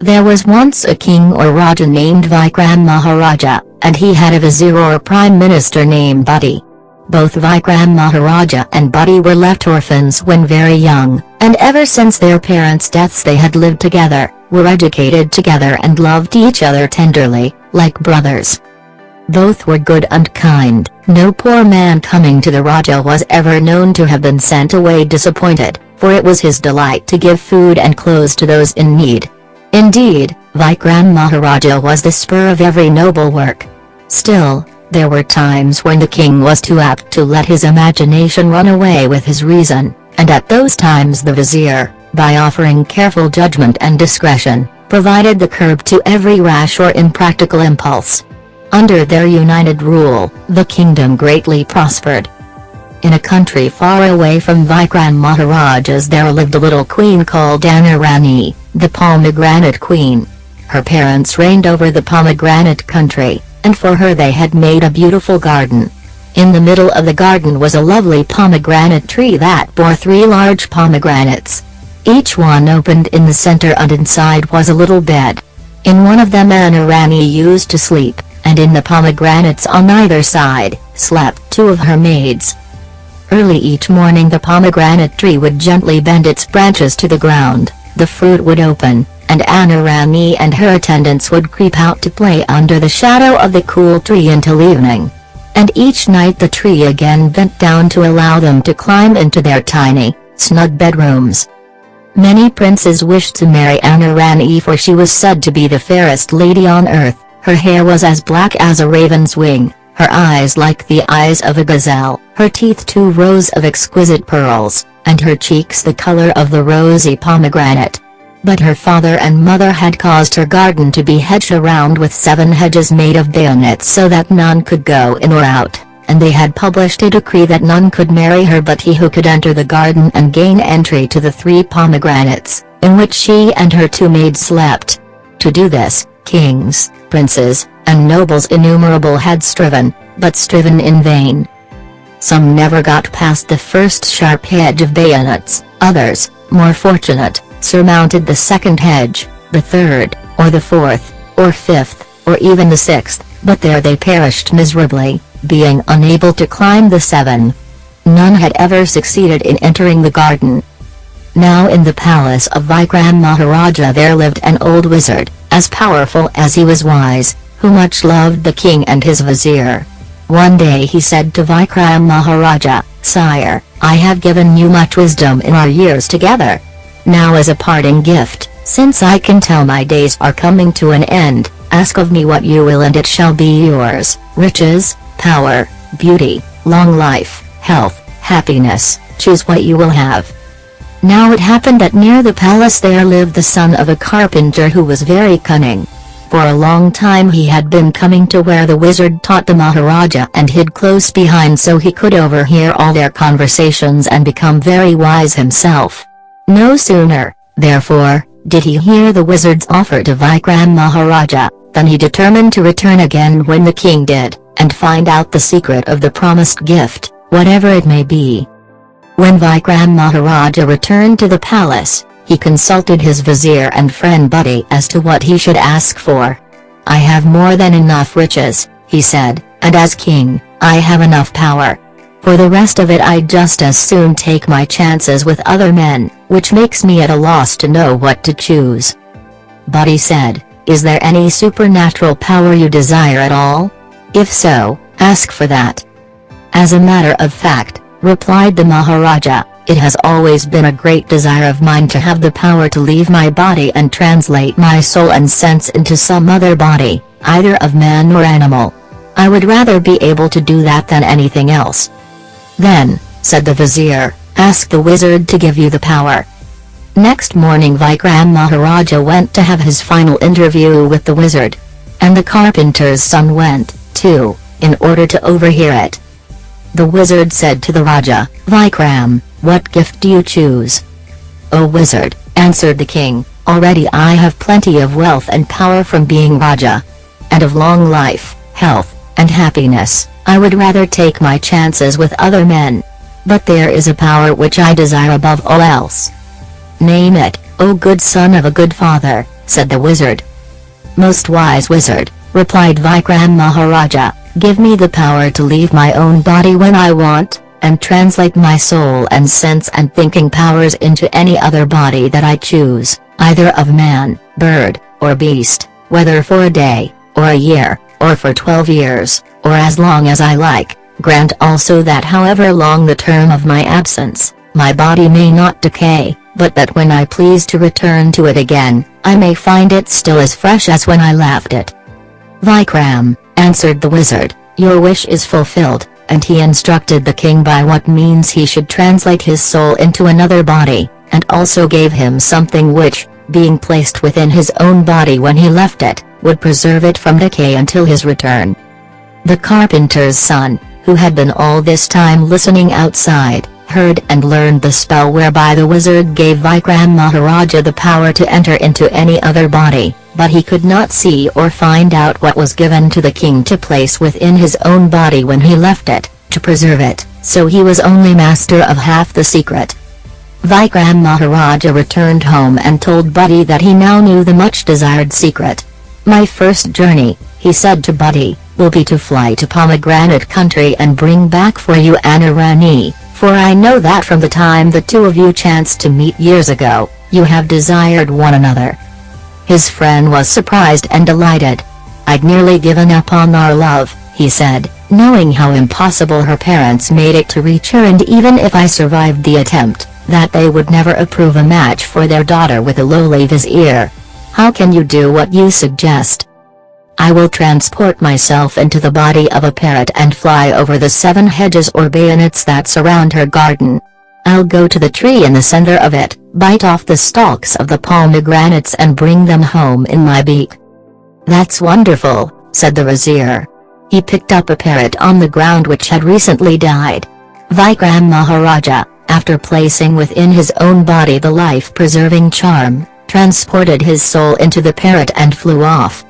There was once a king or Raja named Vikram Maharaja, and he had a vizier or prime minister named Buddy. Both Vikram Maharaja and Buddy were left orphans when very young, and ever since their parents' deaths they had lived together, were educated together and loved each other tenderly, like brothers. Both were good and kind. No poor man coming to the Raja was ever known to have been sent away disappointed, for it was his delight to give food and clothes to those in need. Indeed, Vikram Maharaja was the spur of every noble work. Still, there were times when the king was too apt to let his imagination run away with his reason, and at those times the vizier, by offering careful judgment and discretion, provided the curb to every rash or impractical impulse. Under their united rule, the kingdom greatly prospered. In a country far away from Vikram Maharaja's there lived a little queen called Rani, the pomegranate queen. Her parents reigned over the pomegranate country, and for her they had made a beautiful garden. In the middle of the garden was a lovely pomegranate tree that bore 3 large pomegranates. Each one opened in the center and inside was a little bed. In one of them Rani used to sleep, and in the pomegranates on either side, slept 2 of her maids. Early each morning the pomegranate tree would gently bend its branches to the ground, the fruit would open, and Rani and her attendants would creep out to play under the shadow of the cool tree until evening. And each night the tree again bent down to allow them to climb into their tiny, snug bedrooms. Many princes wished to marry Rani for she was said to be the fairest lady on earth. Her hair was as black as a raven's wing, her eyes like the eyes of a gazelle, her teeth 2 rows of exquisite pearls, and her cheeks the color of the rosy pomegranate. But her father and mother had caused her garden to be hedged around with 7 hedges made of bayonets so that none could go in or out, and they had published a decree that none could marry her but he who could enter the garden and gain entry to the 3 pomegranates, in which she and her 2 maids slept. To do this, kings, princes, and nobles innumerable had striven, but striven in vain. Some never got past the first sharp hedge of bayonets, others, more fortunate, surmounted the 2nd hedge, the 3rd, or the 4th, or 5th, or even the 6th, but there they perished miserably, being unable to climb the 7th. None had ever succeeded in entering the garden. Now in the palace of Vikram Maharaja there lived an old wizard, as powerful as he was wise, who much loved the king and his vizier. One day he said to Vikram Maharaja, "Sire, I have given you much wisdom in our years together. Now as a parting gift, since I can tell my days are coming to an end, ask of me what you will and it shall be yours: riches, power, beauty, long life, health, happiness, choose what you will have." Now it happened that near the palace there lived the son of a carpenter who was very cunning. For a long time he had been coming to where the wizard taught the Maharaja and hid close behind so he could overhear all their conversations and become very wise himself. No sooner, therefore, did he hear the wizard's offer to Vikram Maharaja, than he determined to return again when the king did, and find out the secret of the promised gift, whatever it may be. When Vikram Maharaja returned to the palace, he consulted his vizier and friend Buddy as to what he should ask for. "I have more than enough riches," he said, "and as king, I have enough power. For the rest of it I'd just as soon take my chances with other men, which makes me at a loss to know what to choose." Buddy said, "Is there any supernatural power you desire at all? If so, ask for that." "As a matter of fact," replied the Maharaja, "it has always been a great desire of mine to have the power to leave my body and translate my soul and sense into some other body, either of man or animal. I would rather be able to do that than anything else." "Then," said the vizier, "ask the wizard to give you the power." Next morning Vikram Maharaja went to have his final interview with the wizard. And the carpenter's son went, too, in order to overhear it. The wizard said to the Raja, "Vikram, what gift do you choose?" "O wizard," answered the king, "already I have plenty of wealth and power from being Raja. And of long life, health, and happiness, I would rather take my chances with other men. But there is a power which I desire above all else." "Name it, O good son of a good father," said the wizard. "Most wise wizard," replied Vikram Maharaja, "give me the power to leave my own body when I want, and translate my soul and sense and thinking powers into any other body that I choose, either of man, bird, or beast, whether for a day, or a year, or for 12 years, or as long as I like. Grant also that however long the term of my absence, my body may not decay, but that when I please to return to it again, I may find it still as fresh as when I left it." "Vikram," answered the wizard, "your wish is fulfilled," and he instructed the king by what means he should translate his soul into another body, and also gave him something which, being placed within his own body when he left it, would preserve it from decay until his return. The carpenter's son, who had been all this time listening outside, heard and learned the spell whereby the wizard gave Vikram Maharaja the power to enter into any other body, but he could not see or find out what was given to the king to place within his own body when he left it, to preserve it, so he was only master of half the secret. Vikram Maharaja returned home and told Buddy that he now knew the much-desired secret. "My first journey," he said to Buddy, "will be to fly to Pomegranate country and bring back for you Anna Rani, for I know that from the time the two of you chanced to meet years ago, you have desired one another." His friend was surprised and delighted. "I'd nearly given up on our love," he said, "knowing how impossible her parents made it to reach her, and even if I survived the attempt, that they would never approve a match for their daughter with a lowly vizier. How can you do what you suggest? I will transport myself into the body of a parrot and fly over the 7 hedges or bayonets that surround her garden. I'll go to the tree in the center of it, bite off the stalks of the pomegranates and bring them home in my beak." "That's wonderful," said the vizier. He picked up a parrot on the ground which had recently died. Vikram Maharaja, after placing within his own body the life-preserving charm, transported his soul into the parrot and flew off.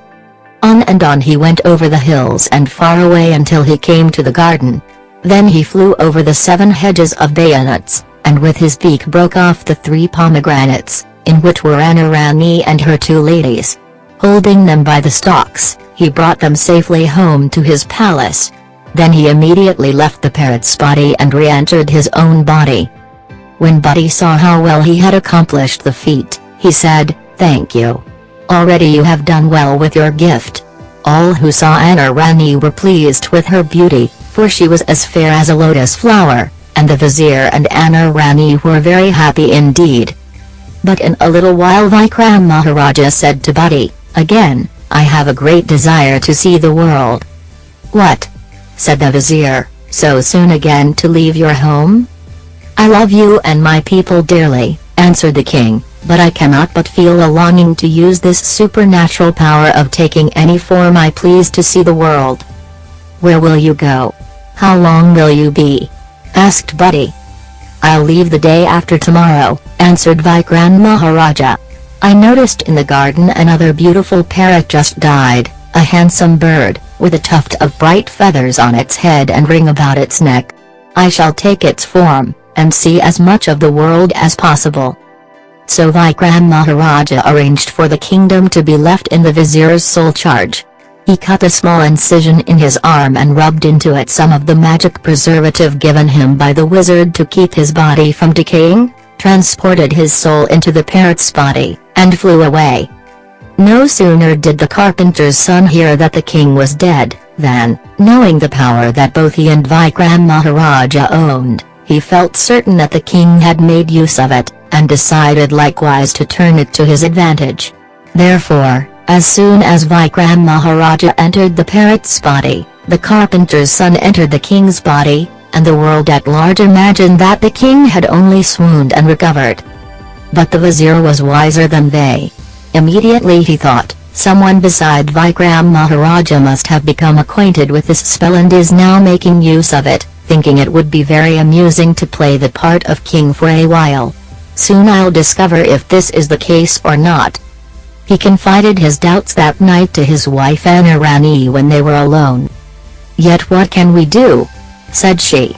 On and on he went over the hills and far away until he came to the garden. Then he flew over the 7 hedges of bayonets, and with his beak broke off the 3 pomegranates, in which were Anna Rani and her 2 ladies. Holding them by the stalks, he brought them safely home to his palace. Then he immediately left the parrot's body and re-entered his own body. When Buddy saw how well he had accomplished the feat, he said, "Thank you. Already you have done well with your gift." All who saw Anna Rani were pleased with her beauty, for she was as fair as a lotus flower, and the vizier and Anna Rani were very happy indeed. But in a little while Vikram Maharaja said to Buddy, "Again, I have a great desire to see the world." "What?" said the vizier, "so soon again to leave your home?" "I love you and my people dearly," answered the king, "but I cannot but feel a longing to use this supernatural power of taking any form I please to see the world." "Where will you go? How long will you be?" asked Buddy. "I'll leave the day after tomorrow," answered Vikram Maharaja. "I noticed in the garden another beautiful parrot just died, a handsome bird, with a tuft of bright feathers on its head and ring about its neck. I shall take its form, and see as much of the world as possible." So Vikram Maharaja arranged for the kingdom to be left in the vizier's sole charge. He cut a small incision in his arm and rubbed into it some of the magic preservative given him by the wizard to keep his body from decaying, transported his soul into the parrot's body, and flew away. No sooner did the carpenter's son hear that the king was dead, than, knowing the power that both he and Vikram Maharaja owned, he felt certain that the king had made use of it, and decided likewise to turn it to his advantage. Therefore, as soon as Vikram Maharaja entered the parrot's body, the carpenter's son entered the king's body, and the world at large imagined that the king had only swooned and recovered. But the vizier was wiser than they. Immediately he thought, someone beside Vikram Maharaja must have become acquainted with this spell and is now making use of it, thinking it would be very amusing to play the part of king for a while. Soon I'll discover if this is the case or not. He confided his doubts that night to his wife Anna Rani when they were alone. "Yet what can we do?" said she.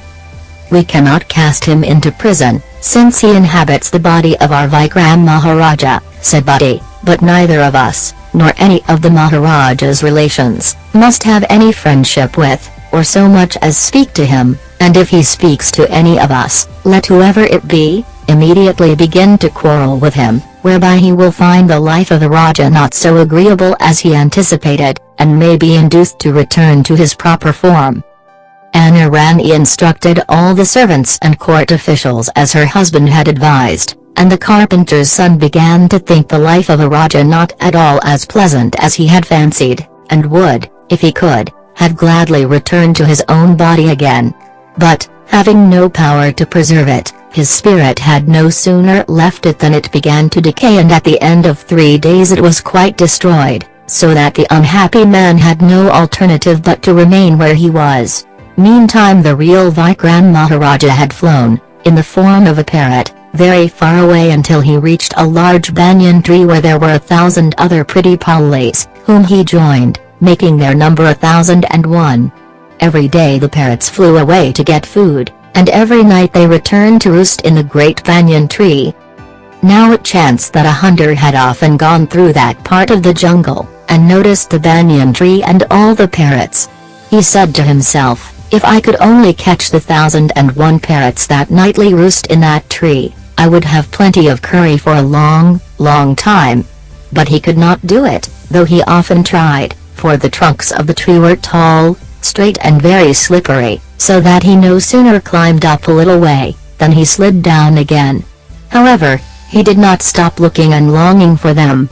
"We cannot cast him into prison, since he inhabits the body of our Vikram Maharaja," said Buddy. But neither of us, nor any of the Maharaja's relations, must have any friendship with, or so much as speak to him, and if he speaks to any of us, let whoever it be, immediately begin to quarrel with him, whereby he will find the life of the Raja not so agreeable as he anticipated, and may be induced to return to his proper form." Anna Rani instructed all the servants and court officials as her husband had advised, and the carpenter's son began to think the life of a Raja not at all as pleasant as he had fancied, and would, if he could, have gladly returned to his own body again. But, having no power to preserve it, his spirit had no sooner left it than it began to decay, and at the end of 3 days it was quite destroyed, so that the unhappy man had no alternative but to remain where he was. Meantime the real Vikram Maharaja had flown, in the form of a parrot, very far away until he reached a large banyan tree where there were 1,000 other pretty Paulis, whom he joined, making their number 1,001. Every day the parrots flew away to get food, and every night they returned to roost in the great banyan tree. Now it chanced that a hunter had often gone through that part of the jungle, and noticed the banyan tree and all the parrots. He said to himself, "If I could only catch the 1,001 parrots that nightly roost in that tree, I would have plenty of curry for a long, long time." But he could not do it, though he often tried, for the trunks of the tree were tall, straight and very slippery, so that he no sooner climbed up a little way, than he slid down again. However, he did not stop looking and longing for them.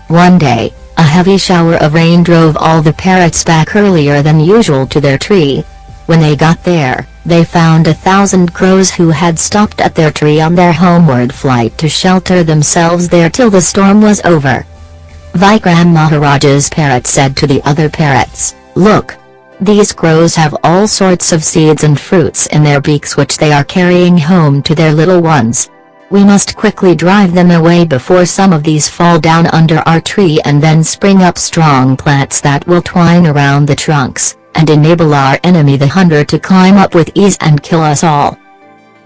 One day, a heavy shower of rain drove all the parrots back earlier than usual to their tree. When they got there, they found 1,000 crows who had stopped at their tree on their homeward flight to shelter themselves there till the storm was over. Vikram Maharaja's parrot said to the other parrots, "Look! These crows have all sorts of seeds and fruits in their beaks which they are carrying home to their little ones. We must quickly drive them away before some of these fall down under our tree and then spring up strong plants that will twine around the trunks, and enable our enemy the hunter to climb up with ease and kill us all."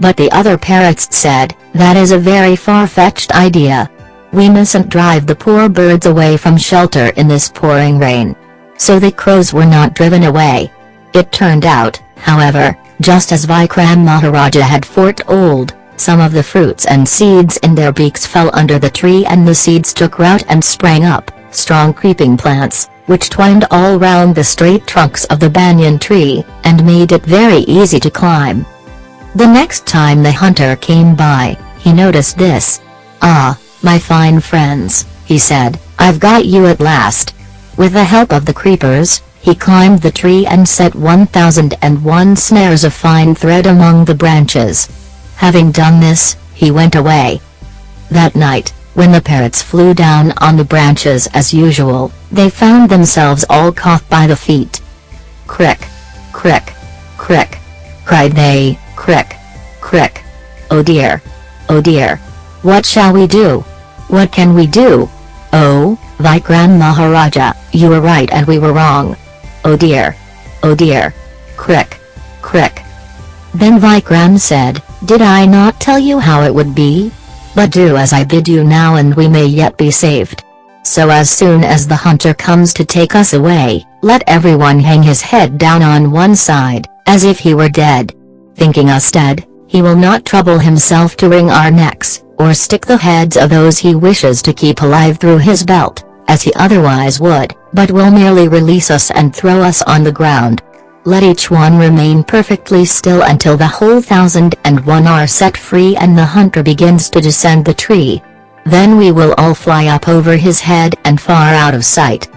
But the other parrots said, "That is a very far-fetched idea. We mustn't drive the poor birds away from shelter in this pouring rain." So the crows were not driven away. It turned out, however, just as Vikram Maharaja had foretold, some of the fruits and seeds in their beaks fell under the tree, and the seeds took root and sprang up, strong creeping plants, which twined all round the straight trunks of the banyan tree, and made it very easy to climb. The next time the hunter came by, he noticed this. "Ah, my fine friends," he said, "I've got you at last." With the help of the creepers, he climbed the tree and set 1,001 snares of fine thread among the branches. Having done this, he went away. That night, when the parrots flew down on the branches as usual, they found themselves all caught by the feet. "Crick! Crick! Crick!" cried they, "Crick! Crick! Oh dear! Oh dear! What shall we do? What can we do? Oh, Vikram Maharaja, you were right and we were wrong. Oh dear! Oh dear! Crick! Crick!" Then Vikram said, "Did I not tell you how it would be? But do as I bid you now and we may yet be saved. So as soon as the hunter comes to take us away, let everyone hang his head down on one side, as if he were dead. Thinking us dead, he will not trouble himself to wring our necks, or stick the heads of those he wishes to keep alive through his belt, as he otherwise would, but will merely release us and throw us on the ground. Let each one remain perfectly still until the whole 1,001 are set free and the hunter begins to descend the tree. Then we will all fly up over his head and far out of sight."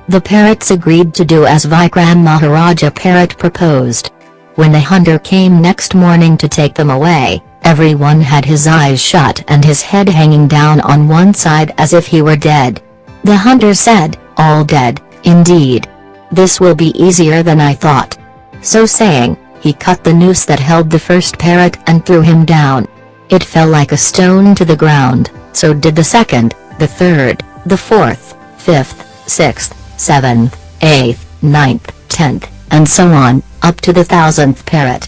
The parrots agreed to do as Vikram Maharaja parrot proposed. When the hunter came next morning to take them away, everyone had his eyes shut and his head hanging down on one side as if he were dead. The hunter said, "All dead, indeed. This will be easier than I thought." So saying, he cut the noose that held the first parrot and threw him down. It fell like a stone to the ground, so did the second, the third, the fourth, fifth, sixth, seventh, eighth, ninth, 10th, and so on, up to the 1,000th parrot.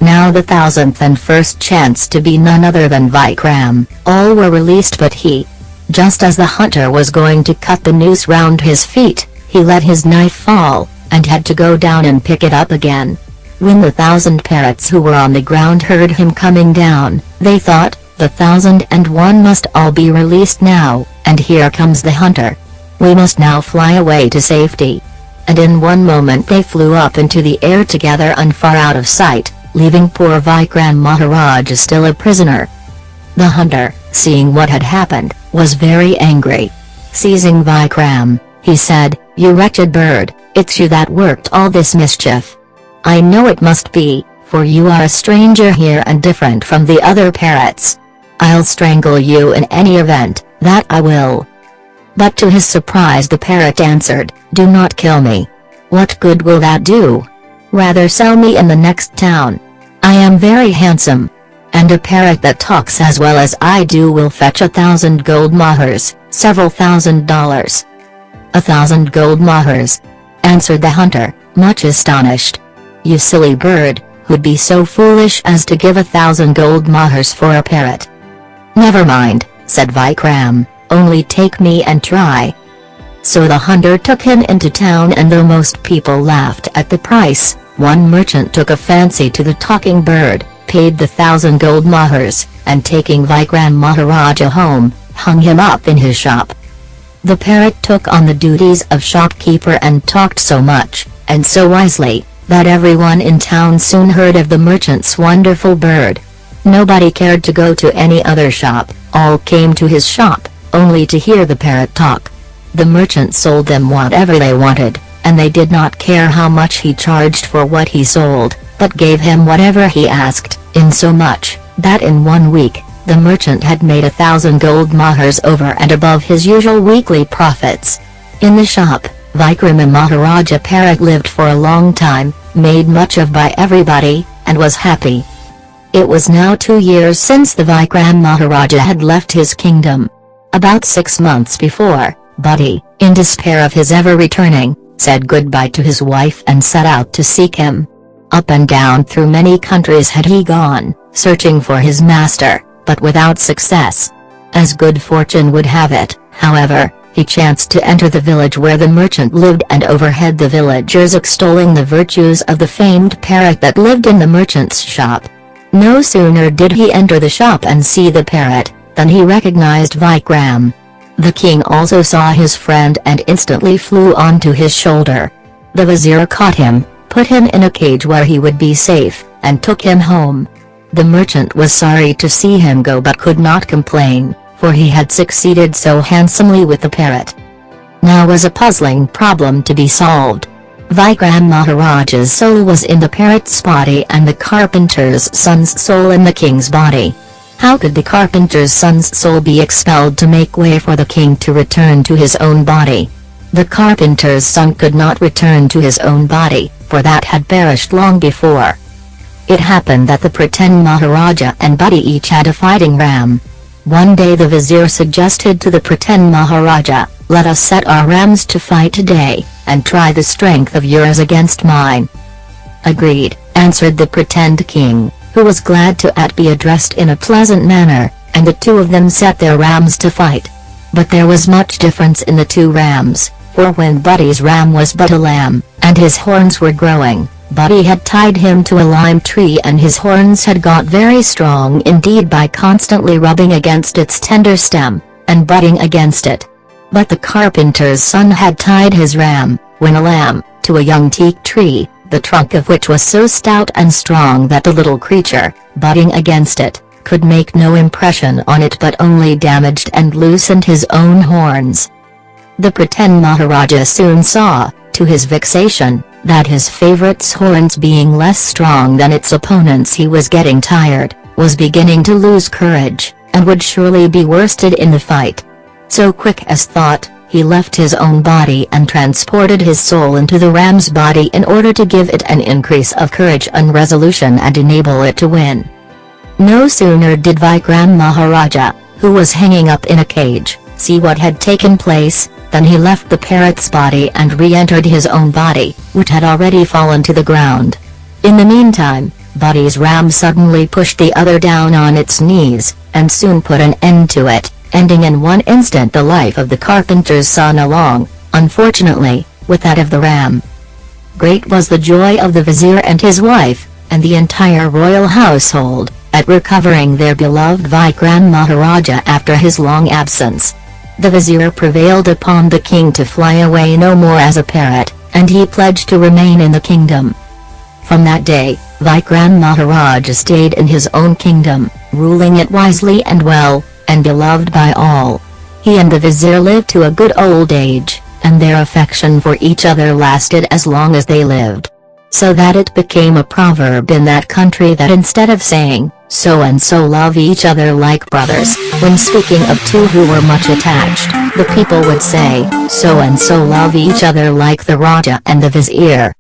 Now the 1,000th and first chanced to be none other than Vikram. All were released but he. Just as the hunter was going to cut the noose round his feet, he let his knife fall, and had to go down and pick it up again. When the 1,000 parrots who were on the ground heard him coming down, they thought, the 1,001 must all be released now, and here comes the hunter. We must now fly away to safety. And in one moment they flew up into the air together and far out of sight, leaving poor Vikram Maharaja still a prisoner. The hunter, seeing what had happened, was very angry. Seizing Vikram, he said, "You wretched bird, it's you that worked all this mischief. I know it must be, for you are a stranger here and different from the other parrots. I'll strangle you in any event, that I will." But to his surprise the parrot answered, "Do not kill me. What good will that do? Rather sell me in the next town. I am very handsome. And a parrot that talks as well as I do will fetch 1,000 gold mohurs, several $1,000s. 1,000 gold mohurs?" answered the hunter, much astonished. "You silly bird, who'd be so foolish as to give 1,000 gold mohurs for a parrot?" "Never mind," said Vikram, "only take me and try." So the hunter took him into town, and though most people laughed at the price, one merchant took a fancy to the talking bird, paid the 1,000 gold mohurs, and taking Vikram Maharaja home, hung him up in his shop. The parrot took on the duties of shopkeeper and talked so much, and so wisely, that everyone in town soon heard of the merchant's wonderful bird. Nobody cared to go to any other shop, all came to his shop, only to hear the parrot talk. The merchant sold them whatever they wanted, and they did not care how much he charged for what he sold, but gave him whatever he asked, insomuch that in 1 week, the merchant had made 1,000 gold mohurs over and above his usual weekly profits. In the shop, Vikram Maharaja parrot lived for a long time, made much of by everybody, and was happy. It was now 2 years since the Vikram Maharaja had left his kingdom. About 6 months before, Buddy, in despair of his ever returning, said goodbye to his wife and set out to seek him. Up and down through many countries had he gone, searching for his master, but without success. As good fortune would have it, however, he chanced to enter the village where the merchant lived, and overheard the villagers extolling the virtues of the famed parrot that lived in the merchant's shop. No sooner did he enter the shop and see the parrot, than he recognized Vikram. The king also saw his friend and instantly flew onto his shoulder. The vizier caught him, put him in a cage where he would be safe, and took him home. The merchant was sorry to see him go but could not complain, for he had succeeded so handsomely with the parrot. Now was a puzzling problem to be solved. Vikram Maharaja's soul was in the parrot's body and the carpenter's son's soul in the king's body. How could the carpenter's son's soul be expelled to make way for the king to return to his own body? The carpenter's son could not return to his own body, for that had perished long before. It happened that the pretend Maharaja and Buddy each had a fighting ram. One day the vizier suggested to the pretend Maharaja, "Let us set our rams to fight today, and try the strength of yours against mine." "Agreed," answered the pretend king, who was glad to be addressed in a pleasant manner, and the two of them set their rams to fight. But there was much difference in the two rams, for when Buddy's ram was but a lamb, and his horns were growing, Buddy had tied him to a lime tree, and his horns had got very strong indeed by constantly rubbing against its tender stem, and butting against it. But the carpenter's son had tied his ram, when a lamb, to a young teak tree, the trunk of which was so stout and strong that the little creature, butting against it, could make no impression on it but only damaged and loosened his own horns. The pretend Maharaja soon saw, to his vexation, that his favorite's horns being less strong than its opponent's, he was getting tired, was beginning to lose courage, and would surely be worsted in the fight. So quick as thought, he left his own body and transported his soul into the ram's body in order to give it an increase of courage and resolution and enable it to win. No sooner did Vikram Maharaja, who was hanging up in a cage, see what had taken place, than he left the parrot's body and re-entered his own body, which had already fallen to the ground. In the meantime, Buddy's ram suddenly pushed the other down on its knees, and soon put an end to it, ending in one instant the life of the carpenter's son along, unfortunately, with that of the ram. Great was the joy of the vizier and his wife, and the entire royal household, at recovering their beloved Vikram Maharaja after his long absence. The vizier prevailed upon the king to fly away no more as a parrot, and he pledged to remain in the kingdom. From that day, Vikram Maharaja stayed in his own kingdom, ruling it wisely and well, and beloved by all. He and the vizier lived to a good old age, and their affection for each other lasted as long as they lived. So that it became a proverb in that country that instead of saying, "so and so love each other like brothers," when speaking of two who were much attached, the people would say, "so and so love each other like the Raja and the Vizier."